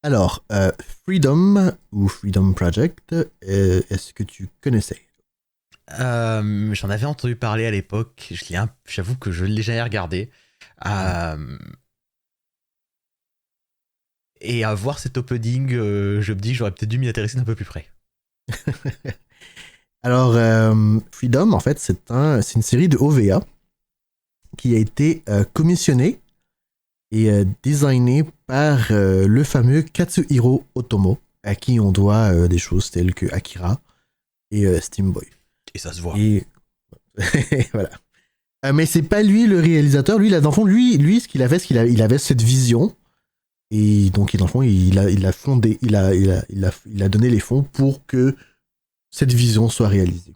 Alors, Freedom ou Freedom Project, est-ce que tu connaissais? J'en avais entendu parler à l'époque. J'avoue que je l'ai jamais regardé. Euh, et à voir cet opening, je me dis que j'aurais peut-être dû m'y intéresser d'un peu plus près. Alors, Freedom, en fait, c'est une série de OVA qui a été commissionnée et designée par le fameux Katsuhiro Otomo, à qui on doit des choses telles que Akira et Steam Boy. Et ça se voit. Et voilà. Mais c'est pas lui le réalisateur. Lui, là, dans le fond, ce qu'il avait, il avait cette vision. Et donc, dans le fond, il a fondé, il a donné les fonds pour que cette vision soit réalisée.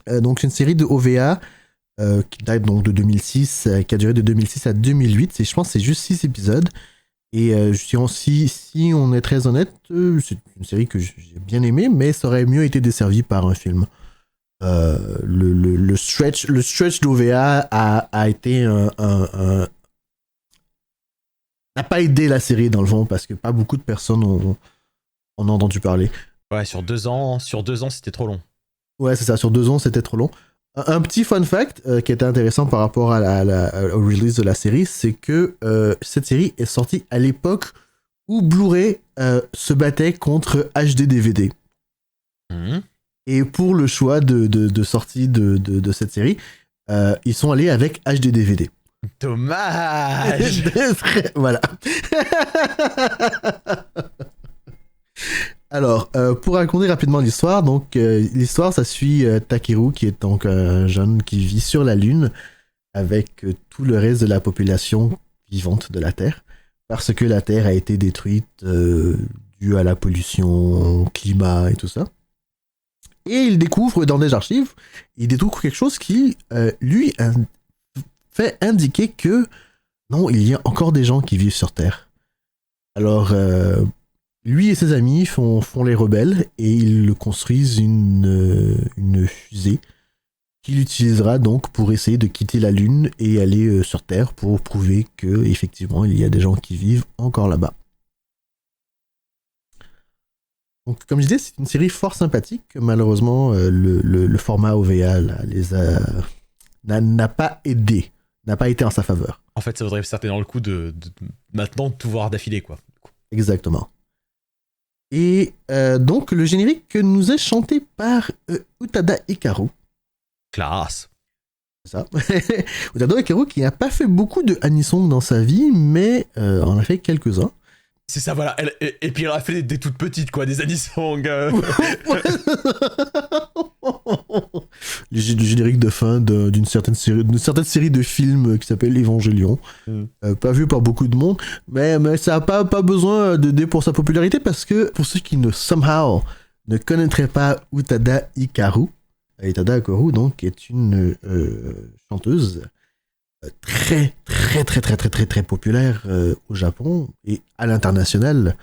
Donc, c'est une série de OVA qui date donc de 2006, qui a duré de 2006 à 2008. Et je pense que c'est juste 6 épisodes. Et si on est très honnête, c'est une série que j'ai bien aimée, mais ça aurait mieux été desservi par un film. Le stretch d'OVA a été n'a pas aidé la série dans le fond parce que pas beaucoup de personnes en ont entendu parler. Ouais, sur deux ans, c'était trop long. Ouais, c'est ça, sur 2 ans, c'était trop long. Un petit fun fact qui était intéressant par rapport au release de la série, c'est que cette série est sortie à l'époque où Blu-ray se battait contre HD DVD. Et pour le choix de sortie de cette série, ils sont allés avec HD DVD. Dommage. Voilà. Alors, pour raconter rapidement l'histoire, donc l'histoire ça suit Takeru qui est donc un jeune qui vit sur la Lune avec tout le reste de la population vivante de la Terre parce que la Terre a été détruite due à la pollution, climat et tout ça. Et il découvre dans des archives, il découvre quelque chose qui lui fait indiquer que non, il y a encore des gens qui vivent sur Terre. Alors lui et ses amis font les rebelles et ils construisent une fusée qu'il utilisera donc pour essayer de quitter la Lune et aller sur Terre pour prouver que effectivement il y a des gens qui vivent encore là-bas. Donc, comme je disais, c'est une série fort sympathique. Malheureusement, le format OVA n'a pas aidé, n'a pas été en sa faveur. En fait, ça vaudrait certainement le coup de maintenant de tout voir d'affilée, quoi. Exactement. Et donc, le générique nous est chanté par Utada Hikaru. Classe. C'est ça. Utada Hikaru qui n'a pas fait beaucoup de anisong dans sa vie, mais en a fait quelques-uns. C'est ça, voilà. Et puis elle a fait des toutes petites, quoi, des anisong. Le générique de fin d'une certaine série de films qui s'appelle Evangelion. Pas vu par beaucoup de monde, mais ça n'a pas besoin d'aider pour sa popularité parce que pour ceux qui ne connaîtraient pas Utada Hikaru, Utada Hikaru donc est une chanteuse très très très très très très très populaire au Japon et à l'international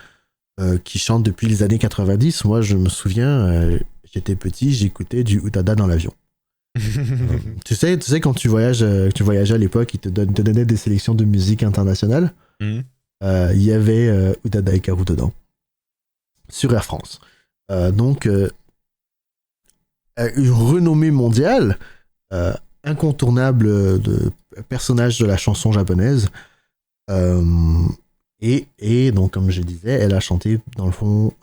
qui chante depuis les années 90. Moi je me souviens, j'étais petit, j'écoutais du Utada dans l'avion. Tu sais quand tu voyageais à l'époque, ils te donnaient des sélections de musique internationale. Il y avait Utada Hikaru dedans sur Air France. Donc une renommée mondiale, incontournable de personnage de la chanson japonaise. Et donc, comme je disais, elle a chanté, dans le fond,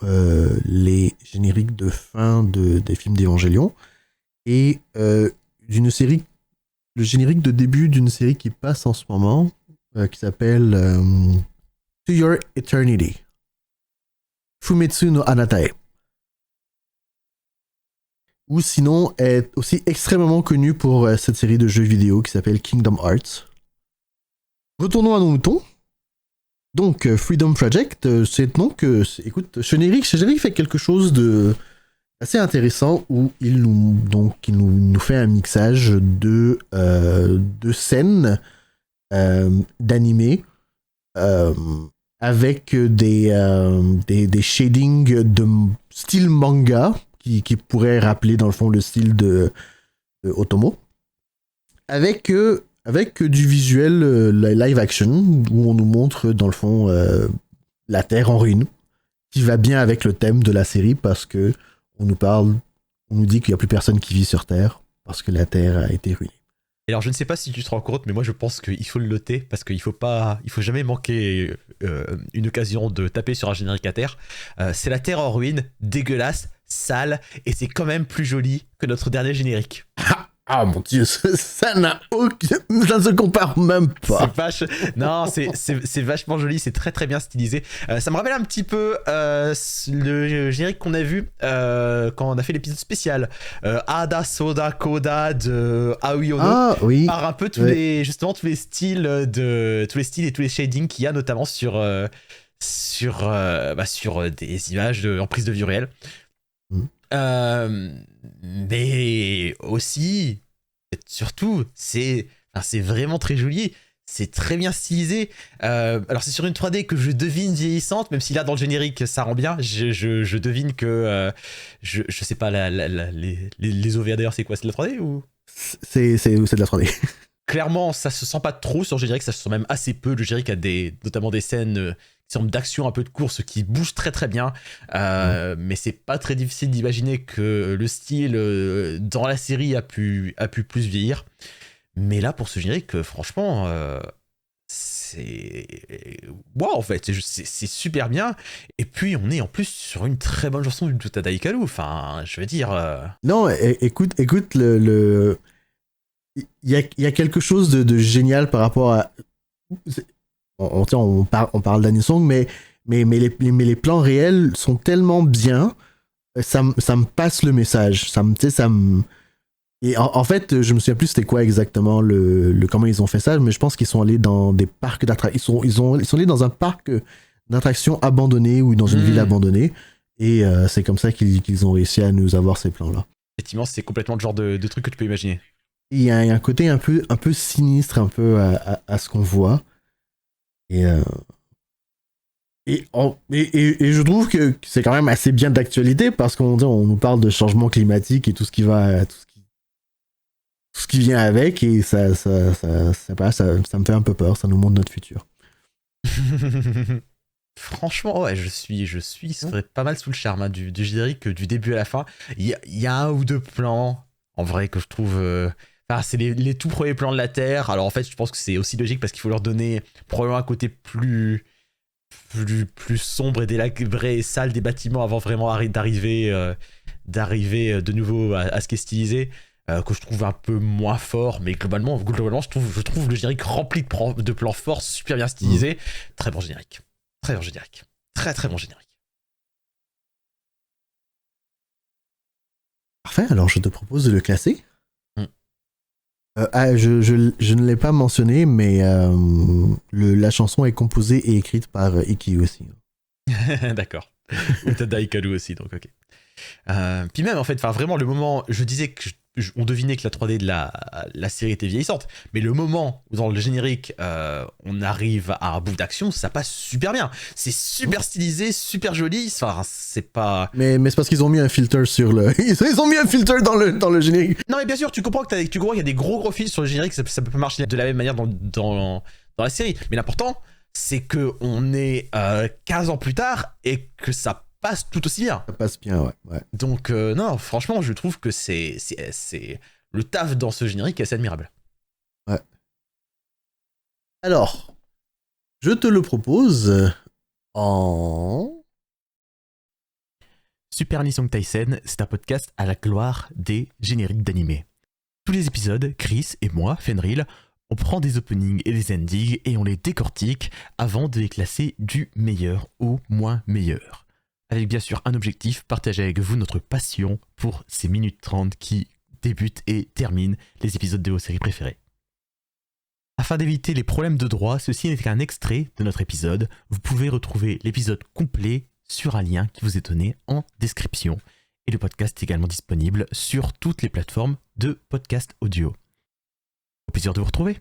les génériques de fin des films d'Evangelion et d'une série, le générique de début d'une série qui passe en ce moment, qui s'appelle To Your Eternity. Fumetsu no Anatae. Ou sinon est aussi extrêmement connu pour cette série de jeux vidéo qui s'appelle Kingdom Hearts. Retournons à nos moutons. Donc Freedom Project, c'est donc, écoute, générique fait quelque chose de assez intéressant où il nous fait un mixage de scènes d'animés avec des shadings de style manga qui pourrait rappeler dans le fond le style de Otomo, avec du visuel live action où on nous montre dans le fond la Terre en ruine, qui va bien avec le thème de la série parce que on nous dit qu'il n'y a plus personne qui vit sur Terre parce que la Terre a été ruinée. Et alors je ne sais pas si tu te rends compte, mais moi je pense qu'il faut le noter parce qu'il faut jamais manquer une occasion de taper sur un générique à terre. C'est la Terre en ruine, dégueulasse, sale, et c'est quand même plus joli que notre dernier générique. Ah mon dieu, ça ne se compare même pas. Non, c'est vachement joli, c'est très très bien stylisé. Ça me rappelle un petit peu le générique qu'on a vu quand on a fait l'épisode spécial Ada Soda Koda de Aoi Ono. Ah oui. Par un peu tous les styles et tous les shadings qu'il y a notamment sur des images en prise de vue réelle. Mais aussi, surtout, c'est vraiment très joli. C'est très bien stylisé. Alors c'est sur une 3D que je devine vieillissante, même si là dans le générique ça rend bien. Je devine que je sais pas les OVA d'ailleurs c'est quoi, c'est de la 3D ou c'est de la 3D. Clairement ça se sent pas trop sur le générique, ça se sent même assez peu. Le générique a notamment des scènes qui semblent d'action, un peu de course, qui bougent très très bien. Mais c'est pas très difficile d'imaginer que le style dans la série a pu plus vieillir. Mais là, pour ce générique, franchement, c'est... Waouh, en fait, c'est super bien. Et puis, on est en plus sur une très bonne chanson du Utada Hikaru. Enfin, je veux dire... Non, écoute, il y a quelque chose de génial par rapport à... On parle d'Anisong, mais les plans réels sont tellement bien, ça me passe le message. Et en fait, je me souviens plus c'était quoi exactement comment ils ont fait ça, mais je pense qu'ils sont allés dans des parcs d'attractions. Ils sont allés dans un parc d'attractions abandonné ou dans une ville abandonnée. Et c'est comme ça qu'ils ont réussi à nous avoir ces plans-là. Effectivement, c'est complètement le genre de truc que tu peux imaginer. Il y a un côté un peu sinistre, un peu à ce qu'on voit. Et je trouve que c'est quand même assez bien d'actualité parce qu'on nous parle de changement climatique et tout ce qui vient avec, et ça me fait un peu peur, ça nous montre notre futur. Franchement, ouais, je serais pas mal sous le charme du générique du début à la fin. Il y a un ou deux plans, en vrai, que je trouve... c'est les tout premiers plans de la Terre. Alors en fait, je pense que c'est aussi logique parce qu'il faut leur donner probablement un côté plus sombre et délabré et sale des bâtiments avant vraiment d'arriver de nouveau à ce qui est stylisé. Que je trouve un peu moins fort, mais globalement je trouve le générique rempli de plans forts, super bien stylisé. Très bon générique. Très bon générique. Très très bon générique. Parfait, alors je te propose de le classer. Je ne l'ai pas mentionné, mais la chanson est composée et écrite par Iki aussi. D'accord. Utada Hikaru aussi, donc ok. Puis même en fait, vraiment le moment, je disais que on devinait que la 3D de la série était vieillissante, mais le moment où dans le générique on arrive à un bout d'action, ça passe super bien. C'est super stylisé, super joli. Enfin, c'est pas. Mais c'est parce qu'ils ont mis un filter sur le. Ils ont mis un filter dans le générique. Non, mais bien sûr, tu comprends qu'il y a des gros filtres sur le générique, ça peut pas marcher de la même manière dans la série. Mais l'important, c'est que on est 15 ans plus tard et que ça passe tout aussi bien. Ça passe bien, ouais. Donc non, franchement, je trouve que c'est le taf dans ce générique est assez admirable. Ouais. Alors, je te le propose en Super Nisong Taisen, c'est un podcast à la gloire des génériques d'animé. Tous les épisodes, Chris et moi, Fenrir, on prend des openings et des endings et on les décortique avant de les classer du meilleur au moins meilleur. Avec bien sûr un objectif, partager avec vous notre passion pour ces minutes 30 qui débutent et terminent les épisodes de vos séries préférées. Afin d'éviter les problèmes de droit, ceci n'est qu'un extrait de notre épisode. Vous pouvez retrouver l'épisode complet sur un lien qui vous est donné en description. Et le podcast est également disponible sur toutes les plateformes de podcast audio. Au plaisir de vous retrouver.